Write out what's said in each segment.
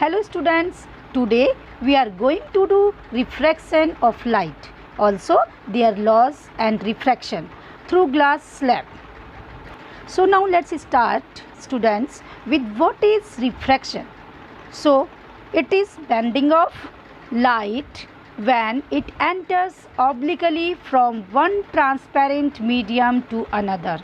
Hello students, today we are going to do refraction of light, also their laws and refraction through glass slab. So now let's start students with what is refraction. So it is bending of light when it enters obliquely from one transparent medium to another.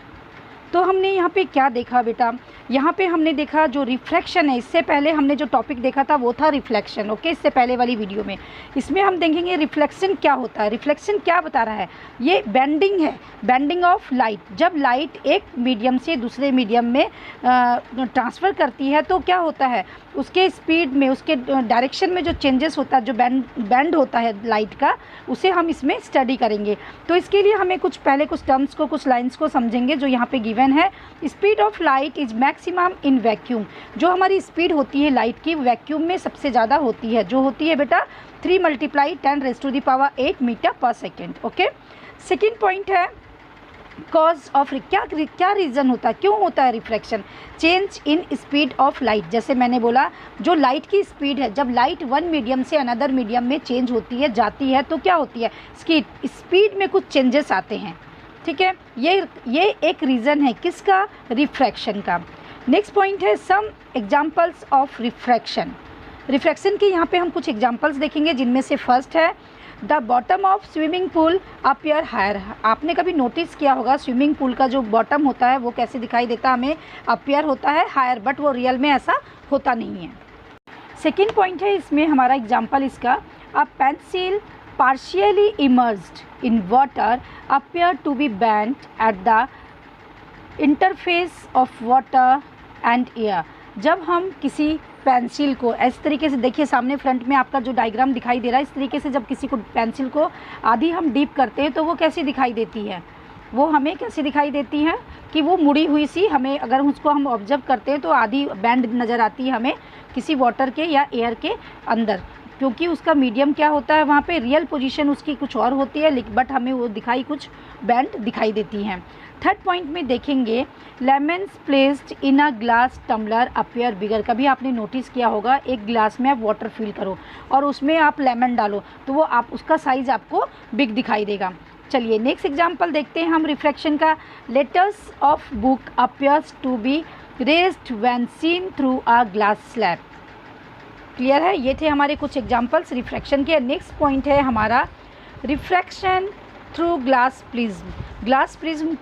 तो हमने यहाँ पे क्या देखा बेटा, यहाँ पे हमने देखा जो रिफ्रैक्शन है, इससे पहले हमने जो टॉपिक देखा था वो था रिफ्लेक्शन, ओके, इससे पहले वाली वीडियो में। इसमें हम देखेंगे रिफ्लेक्शन क्या होता है। रिफ्लेक्शन क्या बता रहा है, ये बेंडिंग है, बेंडिंग ऑफ लाइट। जब लाइट एक मीडियम से दूसरे मीडियम में ट्रांसफ़र करती है तो क्या होता है, उसके स्पीड में, उसके डायरेक्शन में जो चेंजेस होता है, जो बेंड होता है लाइट का, उसे हम इसमें स्टडी करेंगे। तो इसके लिए हमें कुछ टर्म्स को, कुछ लाइन्स को समझेंगे जो यहाँ पे गिवन है। Speed of light is maximum in vacuum. जो हमारी स्पीड होती है लाइट की, वैक्यूम में सबसे ज़्यादा होती है, जो होती है बेटा 3 × 10⁸ मीटर पर सेकेंड। ओके, सेकेंड पॉइंट है कॉज ऑफ, क्या रीज़न होता है, क्यों होता है refraction. Change in speed of light. जैसे मैंने बोला, जो लाइट की स्पीड है, जब लाइट वन मीडियम से अनदर मीडियम में चेंज होती है, जाती है, तो क्या होती है, इसकी स्पीड में कुछ चेंजेस आते हैं। ठीक है, ये एक रीज़न है किसका, रिफ्रैक्शन का। नेक्स्ट पॉइंट है some examples of refraction. Refraction के यहाँ पे हम कुछ एग्जांपल्स देखेंगे, जिनमें से फर्स्ट है the bottom of swimming pool appear higher. आपने कभी नोटिस किया होगा स्विमिंग पूल का जो बॉटम होता है वो कैसे दिखाई देता है, हमें अपीयर होता है हायर, बट वो रियल में ऐसा होता नहीं है। सेकेंड पॉइंट है इसमें हमारा एग्जाम्पल इसका, a pencil partially immersed in water appear to be bent at the interface of water and air। जब हम किसी पेंसिल को इस तरीके से, देखिए सामने फ्रंट में आपका जो डायग्राम दिखाई दे रहा है, इस तरीके से जब किसी को पेंसिल को आधी हम डीप करते हैं तो वो कैसी दिखाई देती है, वो हमें कैसी दिखाई देती है कि वो मुड़ी हुई सी, हमें अगर उसको हम ऑब्जर्व करते हैं तो आधी बैंड नज़र आती है हमें किसी वाटर के या एयर के अंदर, क्योंकि उसका मीडियम क्या होता है, वहाँ पे रियल पोजीशन उसकी कुछ और होती है, बट हमें वो दिखाई कुछ बैंड दिखाई देती हैं। थर्ड पॉइंट में देखेंगे lemons placed in a glass tumbler appear bigger. कभी आपने नोटिस किया होगा, एक ग्लास में आप वाटर फिल करो और उसमें आप लेमन डालो तो वो आप उसका साइज़ आपको बिग दिखाई देगा। चलिए नेक्स्ट एग्जाम्पल देखते हैं हम रिफ्रैक्शन का। Letters of book appears to be raised when seen through a glass slab. Clear है, ये थे हमारे कुछ एग्जांपल्स रिफ्रैक्शन के। नेक्स्ट पॉइंट है हमारा refraction through glass prism. Glass prism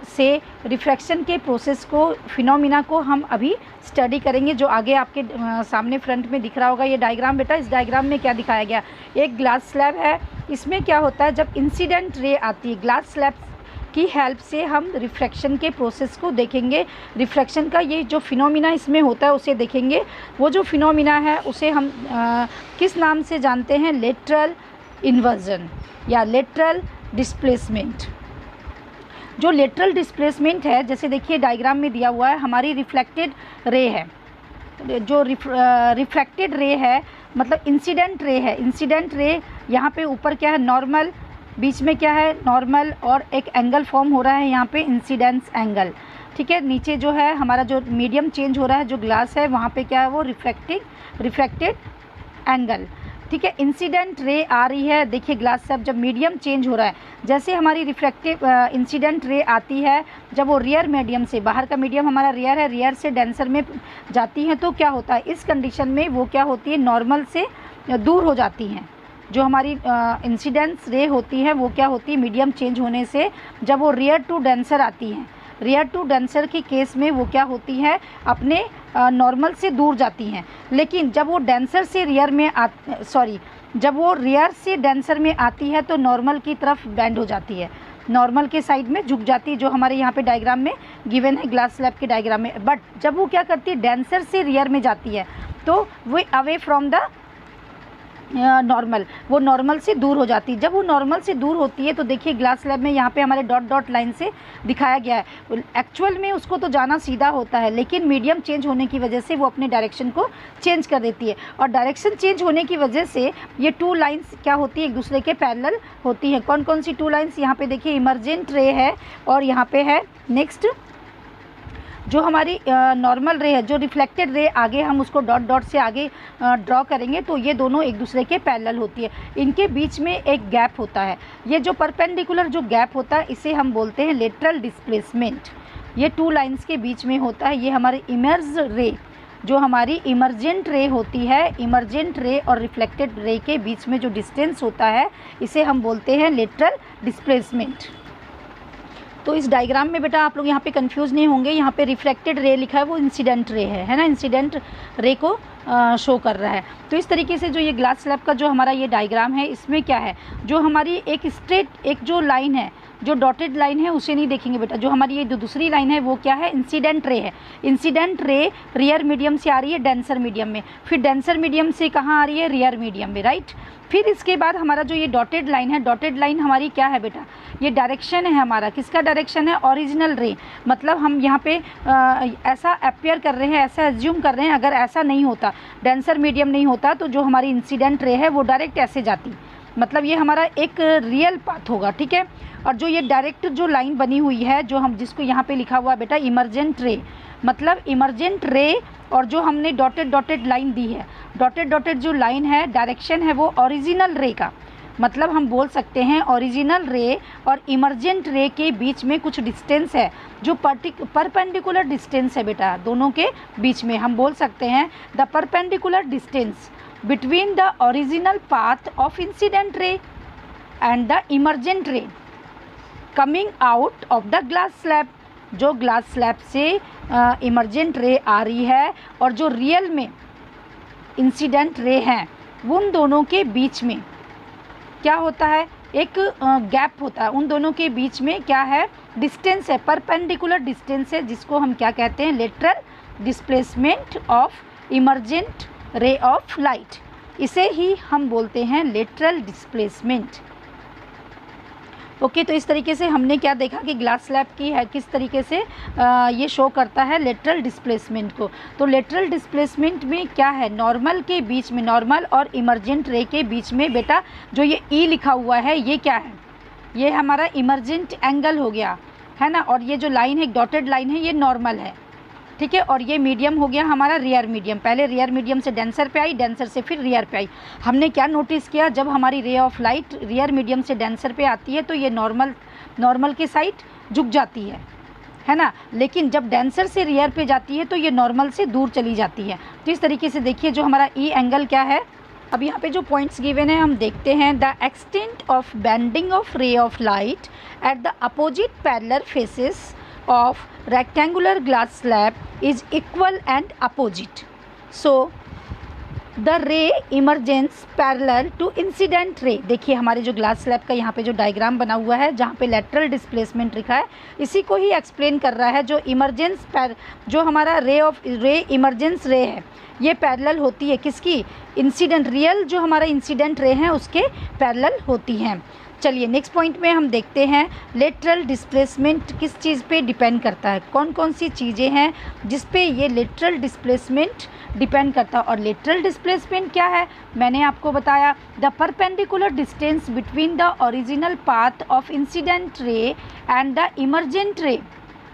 से रिफ्रैक्शन के प्रोसेस को, फिनोमिना को हम अभी स्टडी करेंगे। जो आगे आपके सामने फ्रंट में दिख रहा होगा ये डायग्राम बेटा, इस डायग्राम में क्या दिखाया गया, एक ग्लास स्लैब है। इसमें क्या होता है, जब इंसिडेंट रे आती है, ग्लास स्लैब की हेल्प से हम रिफ्रैक्शन के प्रोसेस को देखेंगे। रिफ्रैक्शन का ये जो फिनोमिना इसमें होता है उसे देखेंगे। वो जो फिनोमिना है उसे हम किस नाम से जानते हैं, लेटरल इन्वर्जन या लेटरल डिस्प्लेसमेंट। जो लेटरल डिस्प्लेसमेंट है, जैसे देखिए डायग्राम में दिया हुआ है, हमारी रिफ्लेक्टेड रे है, जो रिफ्रैक्टेड रे है मतलब इंसिडेंट रे है। इंसिडेंट रे यहाँ पे ऊपर क्या है, नॉर्मल, बीच में क्या है, नॉर्मल, और एक एंगल फॉर्म हो रहा है यहाँ पे, इंसिडेंस एंगल। ठीक है, नीचे जो है हमारा जो मीडियम चेंज हो रहा है, जो ग्लास है वहाँ पे क्या है, वो रिफ्रैक्टेड एंगल। ठीक है, इंसिडेंट रे आ रही है, देखिए ग्लास से अब जब मीडियम चेंज हो रहा है, जैसे हमारी रिफ्रैक्टिव इंसिडेंट रे आती है, जब वो रियर मीडियम से, बाहर का मीडियम हमारा रियर है, रियर से डेंसर में जाती हैं तो क्या होता है, इस कंडीशन में वो क्या होती है, नॉर्मल से दूर हो जाती हैं। जो हमारी इंसिडेंस रे होती है वो क्या होती है, मीडियम चेंज होने से जब वो रियर टू डेंसर आती हैं, रियर टू डेंसर के केस में वो क्या होती है, अपने नॉर्मल से दूर जाती हैं। लेकिन जब वो डेंसर से रियर में जब वो रियर से डेंसर में आती है तो नॉर्मल की तरफ बेंड हो जाती है, नॉर्मल के साइड में झुक जाती है, जो हमारे यहाँ पे डायग्राम में गिवन है, ग्लास स्लैब के डायग्राम में। बट जब वो क्या करती है, डेंसर से रियर में जाती है तो वो अवे फ्रॉम द नॉर्मल, वो नॉर्मल से दूर हो जाती है। जब वो नॉर्मल से दूर होती है तो देखिए ग्लास स्लैब में यहाँ पे हमारे डॉट डॉट लाइन से दिखाया गया है। एक्चुअल में उसको तो जाना सीधा होता है, लेकिन मीडियम चेंज होने की वजह से वो अपने डायरेक्शन को चेंज कर देती है, और डायरेक्शन चेंज होने की वजह से ये टू लाइन्स क्या होती है, एक दूसरे के पैरेलल होती हैं। कौन कौन सी टू लाइन्स, यहाँ पे देखिए इमरजेंट रे है और यहाँ पे है नेक्स्ट जो हमारी नॉर्मल रे है, जो रिफ्लेक्टेड रे आगे हम उसको डॉट डॉट से आगे ड्रॉ करेंगे तो ये दोनों एक दूसरे के पैरेलल होती है। इनके बीच में एक गैप होता है, ये जो परपेंडिकुलर जो गैप होता है इसे हम बोलते हैं लेटरल डिस्प्लेसमेंट। ये टू लाइंस के बीच में होता है। ये हमारी इमर्ज रे, जो हमारी इमर्जेंट रे होती है, इमर्जेंट रे और रिफ्लेक्टेड रे के बीच में जो डिस्टेंस होता है इसे हम बोलते हैं लेटरल डिस्प्लेसमेंट। तो इस डायग्राम में बेटा आप लोग यहाँ पे कंफ्यूज नहीं होंगे, यहाँ पे रिफ्लेक्टेड रे लिखा है वो इंसिडेंट रे है ना, इंसिडेंट रे को शो कर रहा है। तो इस तरीके से जो ये ग्लास स्लैब का जो हमारा ये डायग्राम है इसमें क्या है, जो हमारी एक स्ट्रेट एक जो लाइन है, जो डॉटेड लाइन है उसे नहीं देखेंगे बेटा, जो हमारी ये दूसरी लाइन है वो क्या है, इंसिडेंट रे है। इंसिडेंट रे रियर मीडियम से आ रही है डेंसर मीडियम में, फिर डेंसर मीडियम से कहाँ आ रही है, रियर मीडियम में, राइट। फिर इसके बाद हमारा जो ये डॉटेड लाइन है, डॉटेड लाइन हमारी क्या है बेटा, ये डायरेक्शन है हमारा, किसका डायरेक्शन है, ओरिजिनल रे। मतलब हम यहाँ पे ऐसा अपेयर कर रहे हैं, ऐसा एज्यूम कर रहे हैं, अगर ऐसा नहीं होता, डेंसर मीडियम नहीं होता तो जो हमारी इंसिडेंट रे है वो डायरेक्ट ऐसे जाती, मतलब ये हमारा एक रियल पाथ होगा, ठीक है। और जो ये डायरेक्ट जो लाइन बनी हुई है, जो हम जिसको यहाँ पे लिखा हुआ है बेटा इमर्जेंट रे, मतलब इमर्जेंट रे, और जो हमने डॉटेड डॉटेड लाइन दी है, डॉटेड डॉटेड जो लाइन है डायरेक्शन है वो ओरिजिनल रे का, मतलब हम बोल सकते हैं ओरिजिनल रे और इमर्जेंट रे के बीच में कुछ डिस्टेंस है, जो परपेंडिकुलर डिस्टेंस है बेटा दोनों के बीच में, हम बोल सकते हैं the perpendicular distance between the original path of incident ray and the emergent ray coming out of the glass slab. जो ग्लास स्लैब से इमर्जेंट रे आ रही है और जो रियल में इंसिडेंट रे हैं, उन दोनों के बीच में क्या होता है, एक गैप होता है, उन दोनों के बीच में क्या है, डिस्टेंस है, परपेंडिकुलर डिस्टेंस है, जिसको हम क्या कहते हैं, lateral displacement of emergent ray of light. इसे ही हम बोलते हैं लेटरल डिस्प्लेसमेंट। ओके, तो इस तरीके से हमने क्या देखा कि ग्लास स्लैब की है किस तरीके से ये शो करता है लेटरल डिस्प्लेसमेंट को। तो लेटरल डिस्प्लेसमेंट में क्या है, नॉर्मल के बीच में, नॉर्मल और इमर्जेंट रे के बीच में बेटा जो ये ई लिखा हुआ है ये क्या है, ये हमारा इमर्जेंट एंगल हो गया है ना, और ये जो लाइन है डॉटेड लाइन है ये नॉर्मल है, ठीक है। और ये मीडियम हो गया हमारा रियर मीडियम, पहले रियर मीडियम से डेंसर पे आई, डेंसर से फिर रियर पे आई। हमने क्या नोटिस किया, जब हमारी ray of light rear medium से डेंसर पे आती है तो ये नॉर्मल की साइड झुक जाती है ना, लेकिन जब डेंसर से रियर पे जाती है तो ये नॉर्मल से दूर चली जाती है। तो इस तरीके से देखिए जो हमारा ई एंगल क्या है, अब यहाँ पे जो पॉइंट्स गिवन है हम देखते हैं। The extent of bending of ray of light at the opposite parallel faces of rectangular glass slab is equal and opposite. So the ray emergence parallel to incident ray। देखिए हमारे जो glass slab का यहाँ पे जो diagram बना हुआ है जहाँ पे लेटरल डिस्प्लेसमेंट लिखा है, इसी को ही एक्सप्लेन कर रहा है। जो इमरजेंस जो हमारा रे इमरजेंस रे है ये पैरेलल होती है किसकी, इंसिडेंट, रियल जो हमारा इंसिडेंट रे है उसके पैरेलल होती हैं। चलिए नेक्स्ट पॉइंट में हम देखते हैं लेटरल डिस्प्लेसमेंट किस चीज़ पे डिपेंड करता है, कौन कौन सी चीज़ें हैं जिस पे ये लेटरल डिस्प्लेसमेंट डिपेंड करता है। और लेटरल डिस्प्लेसमेंट क्या है, मैंने आपको बताया, the perpendicular distance between the original path of incident ray and the emergent ray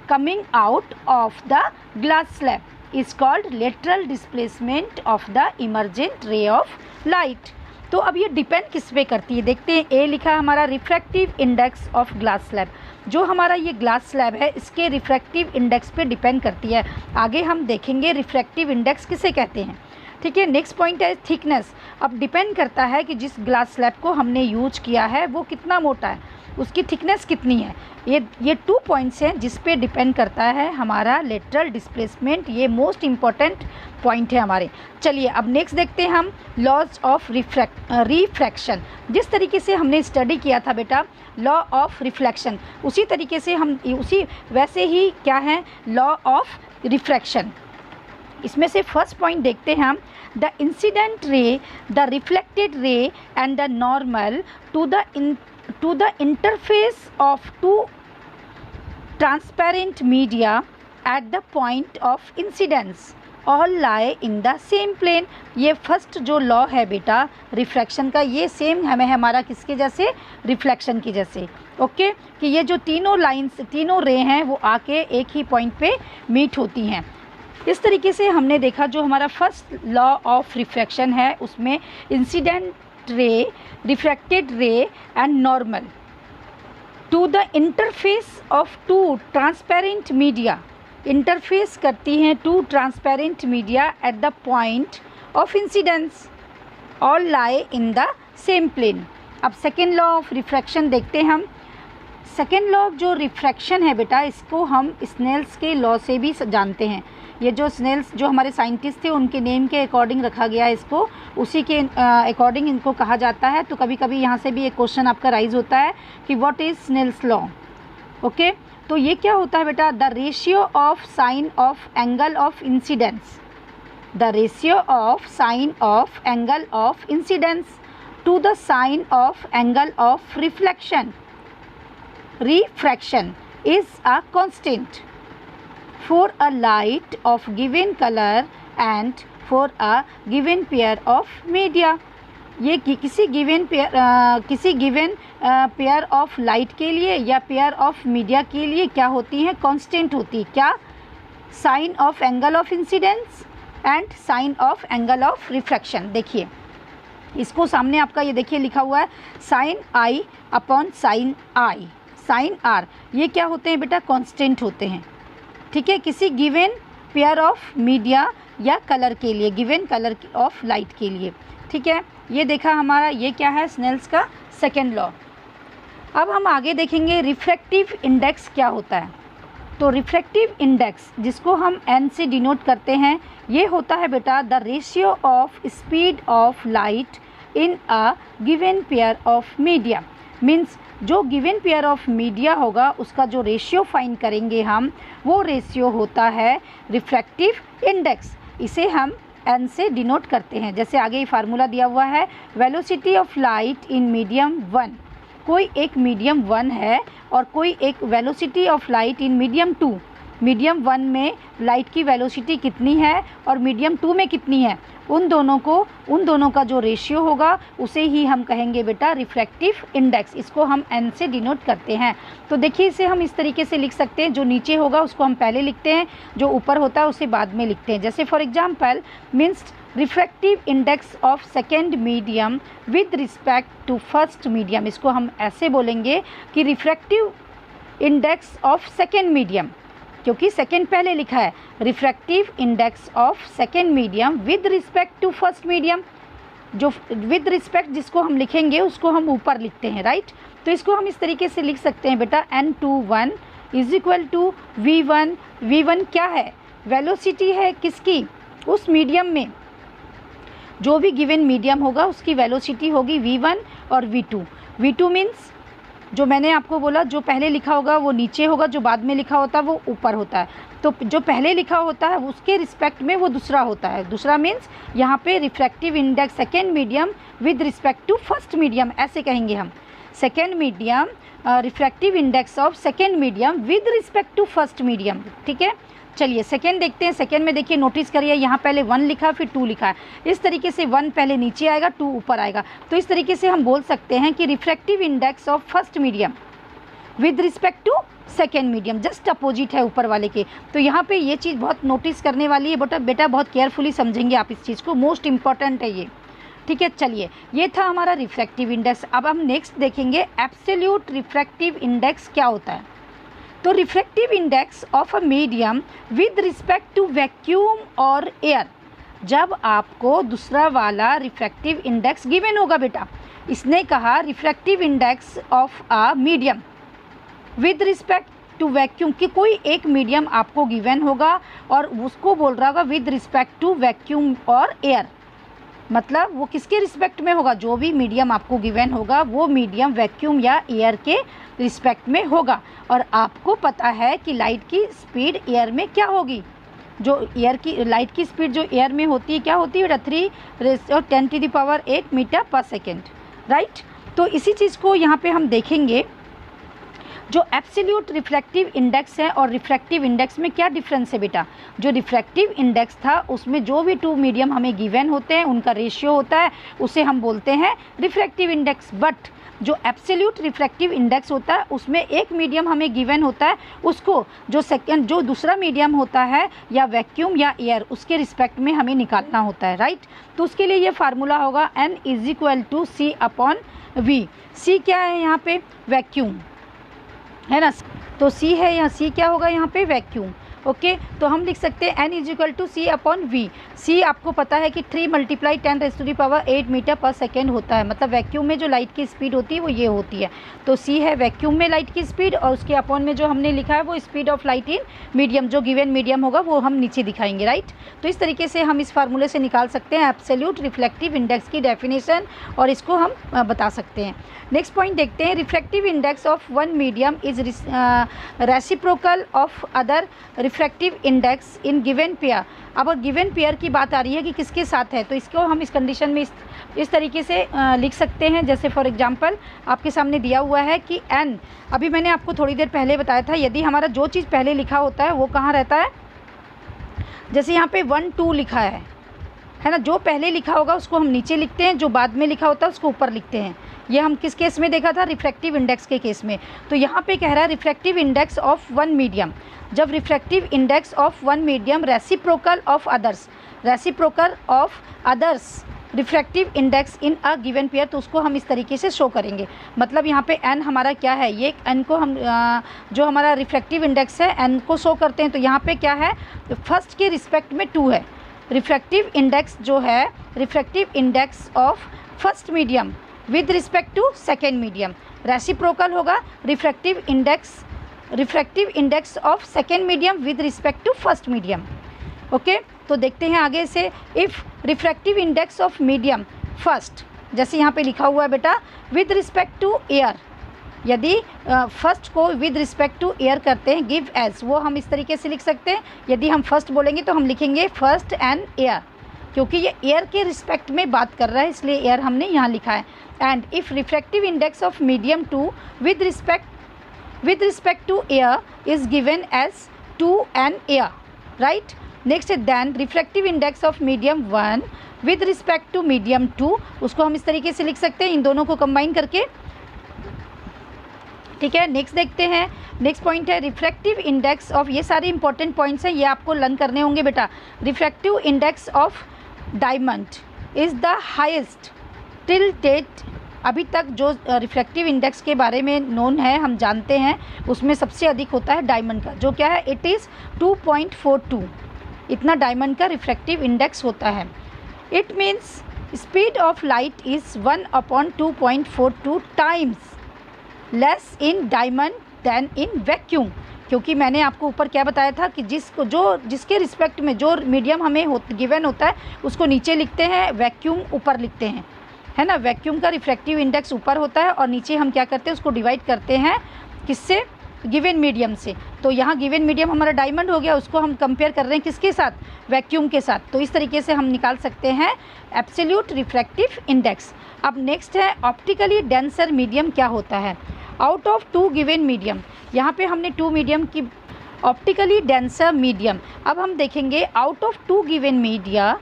coming out of the glass slab is called lateral displacement of the emergent ray of light. तो अब ये depend किस पे करती है, देखते हैं। ए लिखा है हमारा refractive index of glass slab, जो हमारा ये ग्लास स्लैब है इसके रिफ्रैक्टिव इंडेक्स पे डिपेंड करती है। आगे हम देखेंगे रिफ्रैक्टिव इंडेक्स किसे कहते हैं, ठीक है। नेक्स्ट पॉइंट है थिकनेस। अब डिपेंड करता है कि जिस ग्लास स्लैब को हमने यूज किया है वो कितना मोटा है, उसकी थिकनेस कितनी है। ये 2 पॉइंट्स हैं जिस पे डिपेंड करता है हमारा लेटरल डिस्प्लेसमेंट, ये मोस्ट इम्पॉर्टेंट पॉइंट है हमारे। चलिए अब नेक्स्ट देखते हैं हम लॉज ऑफ रिफ्रैक्शन। जिस तरीके से हमने स्टडी किया था बेटा लॉ ऑफ रिफ्लेक्शन, उसी तरीके से हम वैसे ही क्या है लॉ ऑफ रिफ्रैक्शन। इसमें से फर्स्ट पॉइंट देखते हैं हम, the incident ray, the reflected ray and the normal to the interface of two transparent media at the point of incidence। All lie in the same plane. ये first जो law है बेटा refraction का, ये same हमें हमारा किसके जैसे, रिफ्लेक्शन की जैसे। ओके, कि ये जो तीनों लाइन्स, तीनों रे हैं वो आके एक ही पॉइंट पे मीट होती हैं। इस तरीके से हमने देखा जो हमारा फर्स्ट लॉ ऑफ रिफ्रैक्शन है उसमें incident ray, refracted ray and normal to the interface of two transparent media, interface करती हैं two transparent media at the point of incidence, all lie in the same plane. अब second law of refraction देखते हैं हम। Second law जो refraction है बेटा, इसको हम स्नेल्स के लॉ से भी जानते हैं। ये जो स्नेल्स जो हमारे साइंटिस्ट थे उनके नेम के अकॉर्डिंग रखा गया है इसको, उसी के अकॉर्डिंग इनको कहा जाता है। तो कभी कभी यहाँ से भी एक क्वेश्चन आपका राइज होता है कि what is Snell's law. Okay, तो ये क्या होता है बेटा, the ratio of sine of angle of incidence, the ratio of sine of angle of incidence to the sine of angle of reflection, refraction is a constant for a light of given color and for a given pair of media। ये किसी given pair of light के लिए या pair of media के लिए क्या होती हैं, कांस्टेंट होती है। क्या, sine of angle of incidence and sine of angle of refraction. देखिए इसको सामने आपका ये देखिए लिखा हुआ है sine i upon sine i, sine r, ये क्या होते हैं बेटा, कांस्टेंट होते हैं। ठीक है, किसी गिवन पेयर ऑफ मीडिया या कलर के लिए, गिवन कलर ऑफ लाइट के लिए। ठीक है, ये देखा हमारा, ये क्या है स्नेल्स का सेकेंड लॉ। अब हम आगे देखेंगे रिफ्रैक्टिव इंडेक्स क्या होता है। तो रिफ्रैक्टिव इंडेक्स जिसको हम एन से डिनोट करते हैं, ये होता है बेटा the ratio of speed of light in a given pair of media. Means जो गिवन पेयर ऑफ मीडिया होगा उसका जो रेशियो फाइंड करेंगे हम, वो रेशियो होता है रिफ्रैक्टिव इंडेक्स। इसे हम एन से डिनोट करते हैं। जैसे आगे ये फार्मूला दिया हुआ है, velocity of light in medium 1, कोई एक मीडियम 1 है और कोई एक velocity of light in medium 2। Medium 1 में लाइट की वेलोसिटी कितनी है और मीडियम 2 में कितनी है, उन दोनों का जो रेशियो होगा उसे ही हम कहेंगे बेटा रिफ्रैक्टिव इंडेक्स। इसको हम एन से डिनोट करते हैं। तो देखिए इसे हम इस तरीके से लिख सकते हैं, जो नीचे होगा उसको हम पहले लिखते हैं, जो ऊपर होता है उसे बाद में लिखते हैं। जैसे for example means refractive index of second medium with respect to first medium. इसको हम ऐसे बोलेंगे कि refractive index of second medium, क्योंकि सेकेंड पहले लिखा है, refractive index of second medium with respect to first medium. जो विद रिस्पेक्ट जिसको हम लिखेंगे उसको हम ऊपर लिखते हैं, राइट। तो इसको हम इस तरीके से लिख सकते हैं बेटा N21 is equal to V1। V1 क्या है, वेलोसिटी है किसकी, उस मीडियम में, जो भी गिवन मीडियम होगा उसकी वेलोसिटी होगी V1 और V2। V2 मीन्स जो मैंने आपको बोला, जो पहले लिखा होगा वो नीचे होगा, जो बाद में लिखा होता है वो ऊपर होता है। तो जो पहले लिखा होता है उसके रिस्पेक्ट में वो दूसरा होता है। दूसरा मीन्स यहाँ पे refractive index second medium with respect to first medium, ऐसे कहेंगे हम। Second medium refractive index of second medium with respect to first medium. ठीक है, चलिए सेकेंड देखते हैं। सेकेंड में देखिए, नोटिस करिए यहाँ पहले 1 लिखा फिर 2 लिखा है। इस तरीके से 1 पहले नीचे आएगा, 2 ऊपर आएगा। तो इस तरीके से हम बोल सकते हैं कि refractive index of first medium with respect to second medium, just opposite है ऊपर वाले के। तो यहाँ पे ये चीज़ बहुत नोटिस करने वाली है बेटा, बहुत केयरफुली समझेंगे आप इस चीज़ को, मोस्ट इंपॉर्टेंट है ये। ठीक है, चलिए ये था हमारा रिफ्रैक्टिव इंडेक्स। अब हम नेक्स्ट देखेंगे एब्सोल्यूट रिफ्रैक्टिव इंडेक्स क्या होता है। तो refractive index of a medium with respect to vacuum और एयर, जब आपको दूसरा वाला रिफ्रैक्टिव इंडेक्स गिवन होगा बेटा, इसने कहा refractive index of a medium with respect to vacuum, कि कोई एक मीडियम आपको गिवन होगा और उसको बोल रहा होगा विद रिस्पेक्ट टू वैक्यूम और एयर। मतलब वो किसके रिस्पेक्ट में होगा, जो भी मीडियम आपको गिवन होगा वो मीडियम वैक्यूम या एयर के रिस्पेक्ट में होगा। और आपको पता है कि लाइट की स्पीड एयर में क्या होगी, जो लाइट की स्पीड जो एयर में होती है क्या होती है बेटा, 3×10⁸ मीटर पर सेकेंड, राइट। तो इसी चीज़ को यहाँ पे हम देखेंगे। जो एब्सोल्यूट रिफ्रैक्टिव इंडेक्स है और रिफ्रैक्टिव इंडेक्स में क्या डिफरेंस है बेटा? जो रिफ्रैक्टिव इंडेक्स था उसमें जो भी टू मीडियम हमें गिवन होते हैं उनका रेशियो होता है, उसे हम बोलते हैं रिफ्रैक्टिव इंडेक्स। बट जो एब्सोल्यूट रिफ्रैक्टिव इंडेक्स होता है उसमें एक मीडियम हमें गिवन होता है, उसको जो दूसरा मीडियम होता है या वैक्यूम या एयर, उसके रिस्पेक्ट में हमें निकालना होता है, राइट। तो उसके लिए ये फार्मूला होगा N = C/V। C क्या है यहाँ पे? वैक्यूम है ना, तो C है यहाँ, C क्या होगा यहाँ पे? वैक्यूम। ओके, तो हम लिख सकते हैं N = C/V। C आपको पता है कि 3 × 10⁸ मीटर पर सेकेंड होता है, मतलब वैक्यूम में जो लाइट की स्पीड होती है वो ये होती है। तो C है वैक्यूम में लाइट की स्पीड, और उसके अपॉन में जो हमने लिखा है वो speed of light in medium, जो गिवन मीडियम होगा वो हम नीचे दिखाएंगे, राइट। तो इस तरीके से हम इस फार्मूले से निकाल सकते हैं एब्सोल्यूट रिफ्लेक्टिव इंडेक्स की डेफिनेशन, और इसको हम बता सकते हैं। नेक्स्ट पॉइंट देखते हैं, refractive index of one medium is reciprocal of other refractive index in given pair. अब गिवन पेयर की बात आ रही है कि किसके साथ है, तो इसको हम इस कंडीशन में इस तरीके से लिख सकते हैं। जैसे फॉर एग्जांपल आपके सामने दिया हुआ है कि n, अभी मैंने आपको थोड़ी देर पहले बताया था, यदि हमारा जो चीज़ पहले लिखा होता है वो कहाँ रहता है, जैसे यहाँ पे 1 2 लिखा है ना, जो पहले लिखा होगा उसको हम नीचे लिखते हैं, जो बाद में लिखा होता है उसको ऊपर लिखते हैं। ये हम किस केस में देखा था? रिफ्रैक्टिव इंडेक्स के केस में। तो यहाँ पे कह रहा है refractive index of one medium, जब refractive index of one medium reciprocal of others refractive index in a given pair, तो उसको हम इस तरीके से शो करेंगे। मतलब यहाँ पे n हमारा क्या है, ये n को हम जो हमारा रिफ्रैक्टिव इंडेक्स है n को शो करते हैं। तो यहाँ पे क्या है, फर्स्ट के रिस्पेक्ट में 2 है। रिफ्रैक्टिव इंडेक्स जो है, refractive index of first medium with respect to second medium, reciprocal होगा refractive index of second medium with respect to first medium. Okay, तो देखते हैं आगे से। If refractive index of medium first, जैसे यहाँ पे लिखा हुआ है बेटा, विद रिस्पेक्ट टू एयर, यदि फर्स्ट को विद रिस्पेक्ट टू एयर करते हैं, गिव एज, वो हम इस तरीके से लिख सकते हैं। यदि हम फर्स्ट बोलेंगे तो हम लिखेंगे फर्स्ट एंड एयर, क्योंकि ये एयर के रिस्पेक्ट में बात कर रहा है, इसलिए एयर हमने यहाँ लिखा है। And if refractive index of medium 2 with respect to air is given as 2 and air, right. Next है then refractive index of medium 1 with respect to medium 2, उसको हम इस तरीके से लिख सकते हैं, इन दोनों को कंबाइन करके, ठीक है। नेक्स्ट देखते हैं, नेक्स्ट पॉइंट है रिफ्रैक्टिव इंडेक्स ऑफ, ये सारे इंपॉर्टेंट पॉइंट्स हैं, ये आपको लर्न करने होंगे बेटा। Refractive index of diamond is the highest till date, अभी तक जो रिफ्रैक्टिव इंडेक्स के बारे में नोन है, हम जानते हैं, उसमें सबसे अधिक होता है डायमंड का, जो क्या है, इट इज़ 2.42, इतना डायमंड का रिफ्रैक्टिव इंडेक्स होता है। It means speed of light is 1/2.42 times less in diamond than in vacuum, क्योंकि मैंने आपको ऊपर क्या बताया था कि जिसके रिस्पेक्ट में जो मीडियम हमें गिवन होता है उसको नीचे लिखते हैं, वैक्यूम ऊपर लिखते हैं, है ना। वैक्यूम का रिफ्रैक्टिव इंडेक्स ऊपर होता है और नीचे हम क्या करते हैं, उसको डिवाइड करते हैं किससे, गिवन मीडियम से। तो यहाँ गिवन मीडियम हमारा डायमंड हो गया, उसको हम कंपेयर कर रहे हैं किसके साथ, वैक्यूम के साथ। तो इस तरीके से हम निकाल सकते हैं एब्सोल्यूट रिफ्रैक्टिव इंडेक्स। अब नेक्स्ट है ऑप्टिकली डेंसर मीडियम क्या होता है। आउट ऑफ 2 गिवन मीडियम, यहाँ पे हमने 2 मीडियम की ऑप्टिकली डेंसर मीडियम, अब हम देखेंगे out of 2 given media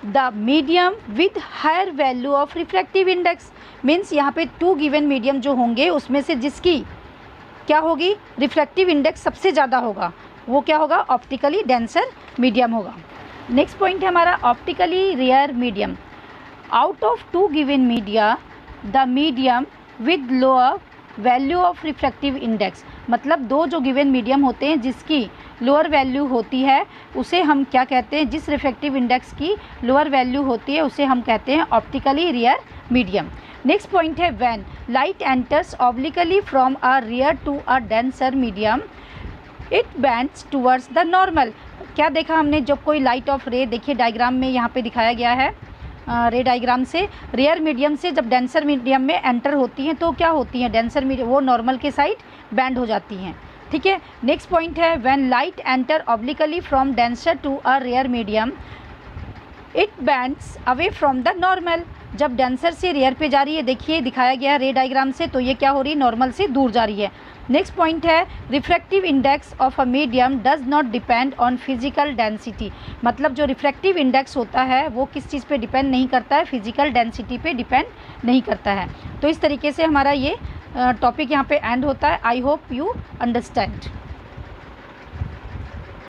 the medium with higher value of refractive index, means यहाँ पे 2 गिवन मीडियम जो होंगे उसमें से जिसकी क्या होगी, रिफ्रैक्टिव इंडेक्स सबसे ज़्यादा होगा, वो क्या होगा, ऑप्टिकली डेंसर मीडियम होगा। नेक्स्ट पॉइंट है हमारा optically rare medium. Out of 2 given media the medium with lower value of refractive index, मतलब 2 जो गिवन मीडियम होते हैं जिसकी लोअर वैल्यू होती है उसे हम क्या कहते हैं, जिस रिफ्रैक्टिव इंडेक्स की लोअर वैल्यू होती है उसे हम कहते हैं optically rare medium. Next point है when light enters obliquely from a rare to a denser medium it bends towards the normal. क्या देखा हमने, जब कोई लाइट ऑफ रे, देखिए डायग्राम में यहाँ पे दिखाया गया है, रे डायग्राम से रेयर मीडियम से जब डेंसर मीडियम में एंटर होती हैं तो क्या होती हैं, डेंसर मीडियम वो नॉर्मल के साइड बैंड हो जाती हैं, ठीक है। नेक्स्ट पॉइंट है when light enter obliquely from denser to a rare medium it bends away from the normal, जब डेंसर से रेयर पे जा रही है, देखिए दिखाया गया है रे डायग्राम से, तो ये क्या हो रही है, नॉर्मल से दूर जा रही है। नेक्स्ट पॉइंट है refractive index of a medium does not depend on physical density. मतलब जो रिफ्रैक्टिव इंडेक्स होता है वो किस चीज़ पे डिपेंड नहीं करता है, फिजिकल डेंसिटी पे डिपेंड नहीं करता है। तो इस तरीके से हमारा ये टॉपिक यहाँ पे एंड होता है। I hope you understand.